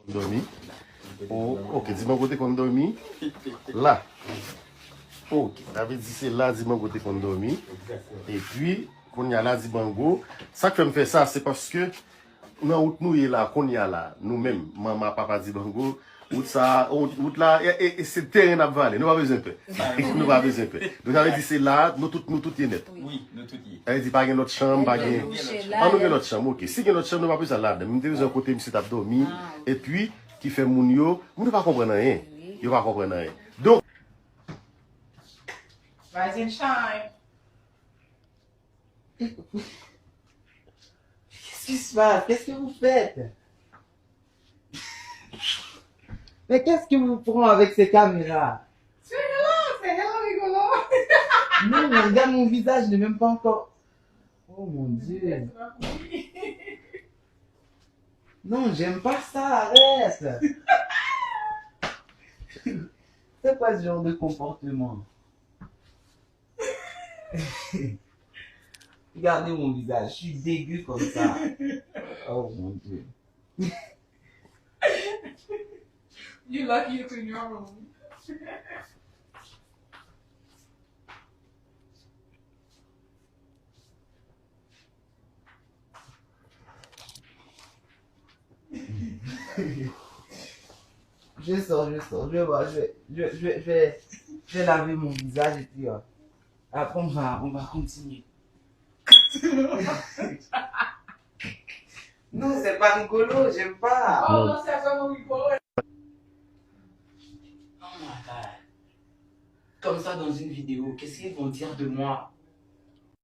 Dormi. Oh, ok, dis-moi côté qu'on dormi. Là. Ok, David dit c'est là, dis-moi côté qu'on dormi. Et puis, qu'on y a là, dit bango. Ça que me fait ça, c'est parce que nous y là, qu'on y a là, nous-mêmes, maman, papa dit bango. Ou ça, ou là, et c'est terrain à valer, nous pas besoin de peur. Nous pas besoin de peur. Donc, j'avais dit c'est là, nous tout y net. Oui, nous tout y est. Elle dit pas qu'il y a notre chambre, pas qu'il y a. Ah, nous, notre chambre, ok. Si il y a notre chambre, nous pas besoin de là. Nous devons un côté, monsieur t'a dormi. Et puis, qui fait moun yo, nous ne pas comprendre rien. Yo pas comprendre rien. Donc, Rise and shine. Qu'est-ce qui se passe? Qu'est-ce que vous faites? Mais qu'est-ce que vous prenez avec ces caméras? C'est rigolo. Non, mais regarde mon visage, je n'ai même pas encore... Oh mon Dieu. Non, j'aime pas ça, arrête. C'est pas ce genre de comportement. Regardez mon visage, je suis dégueu comme ça. Oh mon Dieu. You lucky it's in your room. Je sors, je vais laver mon visage et puis après on va continuer. Non, c'est pas rigolo, j'aime pas. Oh, non, c'est vraiment rigolo. Oh my God. Comme ça dans une vidéo, qu'est-ce qu'ils vont dire de moi?